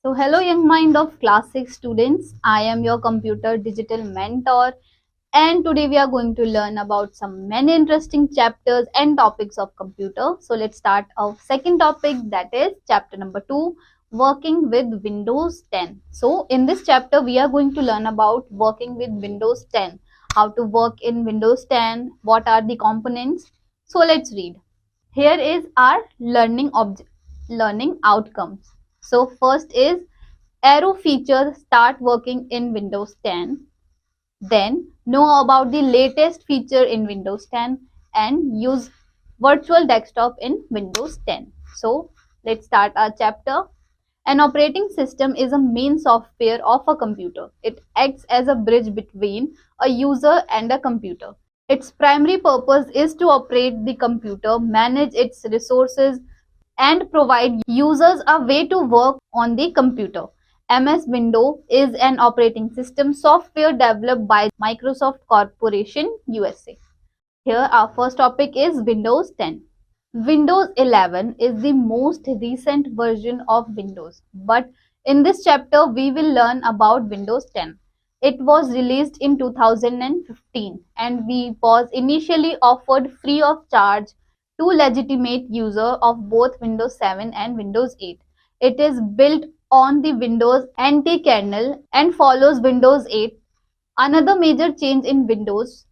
So, hello, young mind of class 6 students. I am your computer digital mentor, and today we are going to learn about some many interesting chapters and topics of computer. So, let's start our second topic, that is chapter number 2, working with Windows 10. So, in this chapter, we are going to learn about working with Windows 10, how to work in Windows 10, what are the components. So, let's read. Here is our learning outcomes. So first is arrow features start working in Windows 10. Then know about the latest feature in Windows 10 and use virtual desktop in Windows 10. So let's start our chapter. An operating system is a main software of a computer. It acts as a bridge between a user and a computer. Its primary purpose is to operate the computer, manage its resources, and provide users a way to work on the computer. MS Windows is an operating system software developed by Microsoft Corporation USA. Here our first topic is Windows 10. Windows 11 is the most recent version of Windows, but in this chapter we will learn about Windows 10. It was released in 2015 and was initially offered free of charge to legitimate users of both Windows 7 and Windows 8. It is built on the Windows NT kernel and follows Windows 8. Another major change in Windows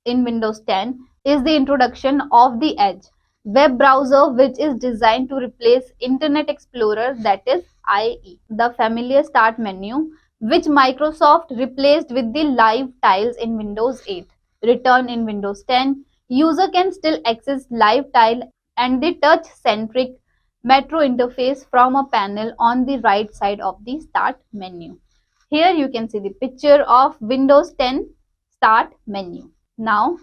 10 is the introduction of the Edge web browser, which is designed to replace Internet Explorer, that is IE. The familiar start menu, which Microsoft replaced with the live tiles in Windows 8, return in Windows 10. User can still access live tile and the touch-centric Metro interface from a panel on the right side of the start menu. Here you can see the picture of Windows 10 start menu. Now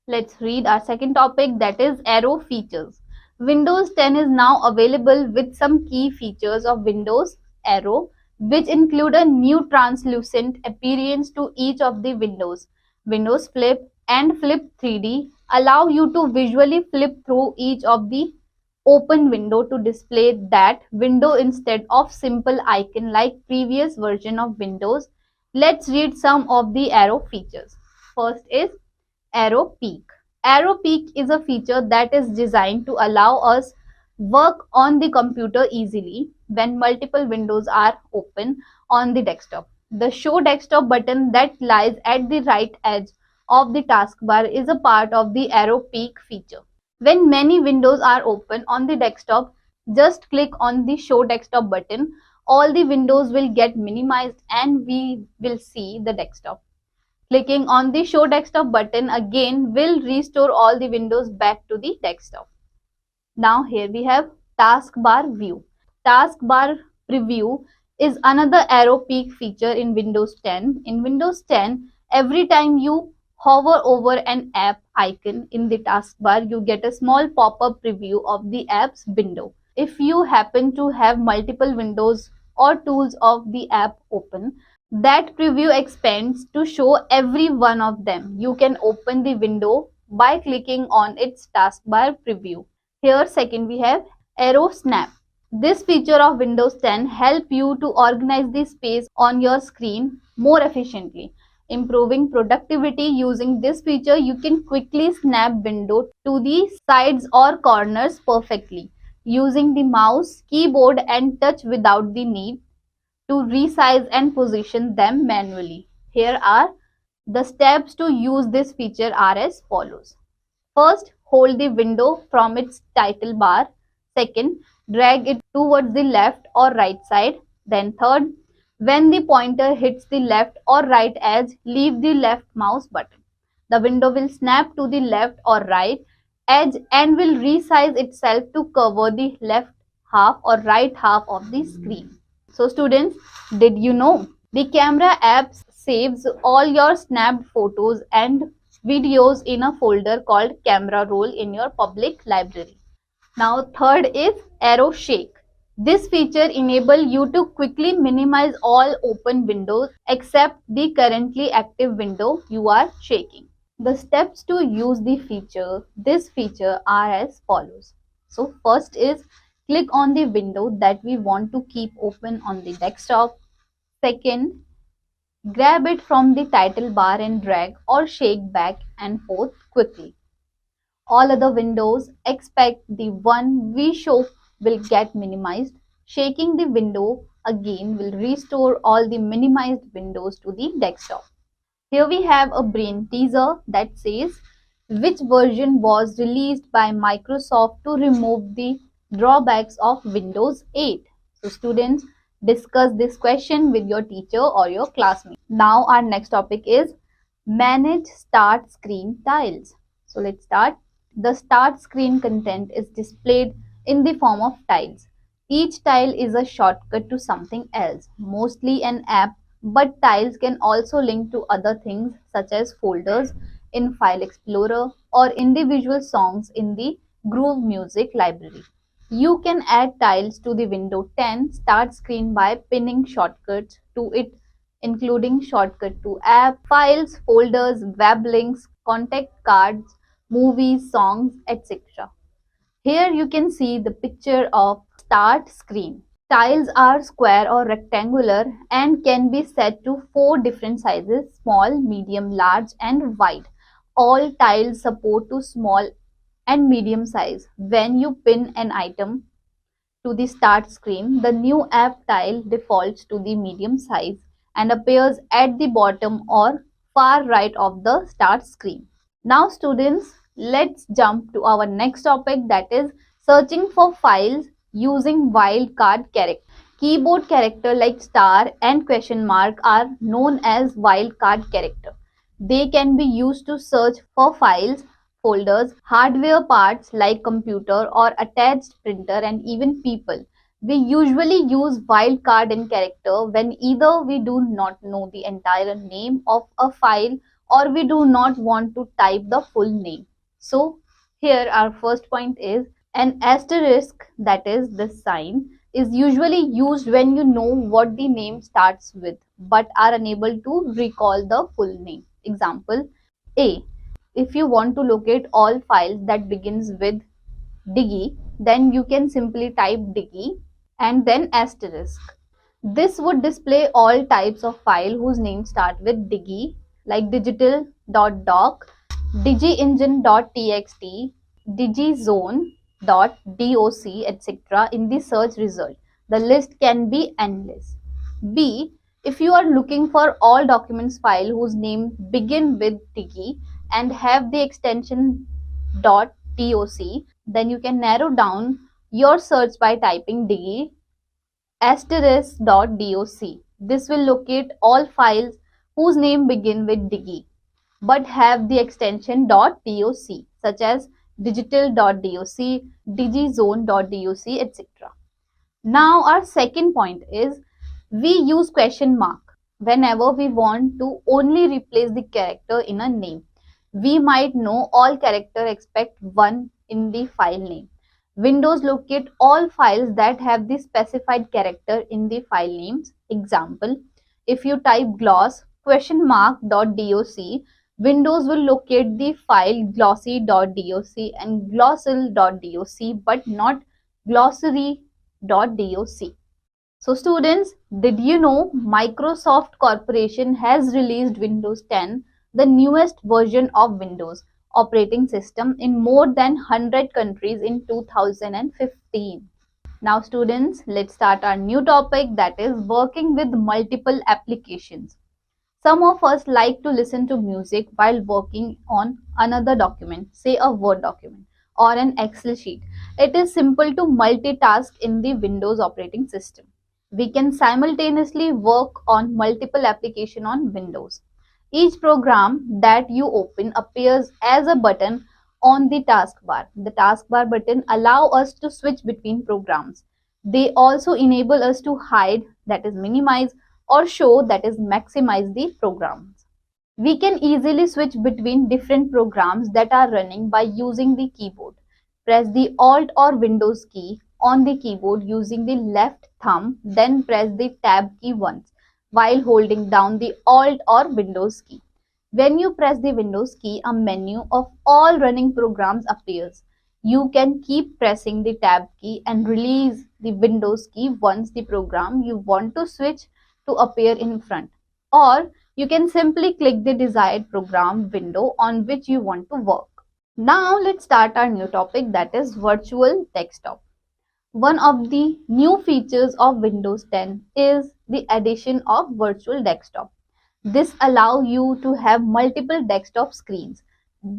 let's read our second topic, that is arrow features. Windows 10 is now available with some key features of Windows Arrow, which include a new translucent appearance to each of the windows. Windows Flip and Flip 3D allow you to visually flip through each of the open window to display that window instead of simple icon like previous version of Windows. Let's read some of the arrow features. First is Arrow Peek. Arrow Peek is a feature that is designed to allow us work on the computer easily when multiple windows are open on the desktop. The Show Desktop button that lies at the right edge of the taskbar is a part of the Arrow Peek feature. When many windows are open on the desktop, just click on the Show Desktop button. All the windows will get minimized and we will see the desktop. Clicking on the Show Desktop button again will restore all the windows back to the desktop. Now here we have Taskbar View. Taskbar Preview is another arrow peek feature in Windows 10. In Windows 10, every time you hover over an app icon in the taskbar, you get a small pop-up preview of the app's window. If you happen to have multiple windows or tools of the app open, that preview expands to show every one of them. You can open the window by clicking on its taskbar preview. Here second we have Arrow Snap. This feature of Windows 10 helps you to organize the space on your screen more efficiently. Improving productivity. Using this feature, you can quickly snap window to the sides or corners perfectly, using the mouse, keyboard and touch without the need to resize and position them manually. Here are the steps to use this feature are as follows. First, hold the window from its title bar. Second, drag it towards the left or right side. Then third, when the pointer hits the left or right edge, leave the left mouse button. The window will snap to the left or right edge and will resize itself to cover the left half or right half of the screen. So students, did you know the camera app saves all your snapped photos and videos in a folder called Camera Roll in your public library. Now third is Arrow Shake. This feature enables you to quickly minimize all open windows except the currently active window you are shaking. The steps to use this feature are as follows. So first is click on the window that we want to keep open on the desktop. Second, grab it from the title bar and drag or shake back and forth quickly. All other windows except the one we show will get minimized. Shaking the window again will restore all the minimized windows to the desktop. Here we have a brain teaser that says which version was released by Microsoft to remove the drawbacks of Windows 8. So students, discuss this question with your teacher or your classmate. Now our next topic is manage start screen tiles. So let's start. The start screen content is displayed in the form of tiles. Each tile is a shortcut to something else, mostly an app, but tiles can also link to other things such as folders in File Explorer or individual songs in the Groove Music library. You can add tiles to the Windows 10 start screen by pinning shortcuts to it, including shortcut to app, files, folders, web links, contact cards, movies, songs, etc. Here you can see the picture of start screen. Tiles are square or rectangular and can be set to 4 different sizes: small, medium, large and wide. All tiles support to small and medium size. When you pin an item to the start screen, the new app tile defaults to the medium size and appears at the bottom or far right of the start screen. Now students, let's jump to our next topic, that is searching for files using wildcard character. Keyboard character like star and question mark are known as wildcard character. They can be used to search for files, folders, hardware parts like computer or attached printer, and even people. We usually use wildcard in character when either we do not know the entire name of a file or we do not want to type the full name. So here our first point is an asterisk, that is this sign, is usually used when you know what the name starts with but are unable to recall the full name. Example A. If you want to locate all files that begins with Diggy, then you can simply type Diggy and then asterisk. This would display all types of file whose names start with Diggy, like digital.doc, digiengine.txt, digizone.doc, etc. in the search result. The list can be endless. B. If you are looking for all documents file whose name begin with Diggy and have the extension .doc, then you can narrow down your search by typing Diggy *.doc. This will locate all files whose name begin with Diggy but have the extension .doc, such as digital.doc, digizone.doc, etc. Now our second point is we use question mark whenever we want to only replace the character in a name. We might know all character except one in the file name. Windows locate all files that have the specified character in the file names. Example, if you type gloss .doc, Windows will locate the file glossy.doc and glossil.doc but not glossary.doc. So students, did you know Microsoft Corporation has released Windows 10, the newest version of Windows operating system, in more than 100 countries in 2015. Now students, let's start our new topic, that is working with multiple applications. Some of us like to listen to music while working on another document, say a Word document or an Excel sheet. It is simple to multitask in the Windows operating system. We can simultaneously work on multiple applications on Windows. Each program that you open appears as a button on the taskbar. The taskbar button allow us to switch between programs. They also enable us to hide, that is minimize, or show, that is maximize the programs. We can easily switch between different programs that are running by using the keyboard. Press the Alt or Windows key on the keyboard using the left thumb, then press the Tab key once while holding down the Alt or Windows key. When you press the Windows key, a menu of all running programs appears. You can keep pressing the tab key and release the Windows key once the program you want to switch to appear in front. Or you can simply click the desired program window on which you want to work. Now let's start our new topic, that is virtual desktop. One of the new features of Windows 10 is the addition of virtual desktop. This allows you to have multiple desktop screens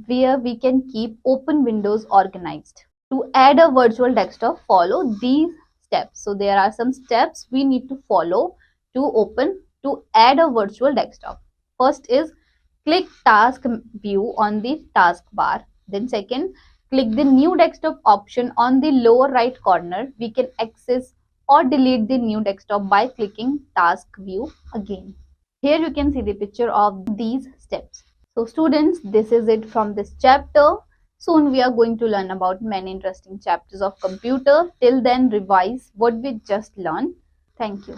where we can keep open windows organized. To add a virtual desktop, follow these steps. So there are some steps we need to follow to add a virtual desktop. First is click task view on the taskbar. Then second, click the new desktop option on the lower right corner. We can access or delete the new desktop by clicking task view again. Here you can see the picture of these steps. So students, this is it from this chapter. Soon we are going to learn about many interesting chapters of computer. Till then, revise what we just learned. Thank you.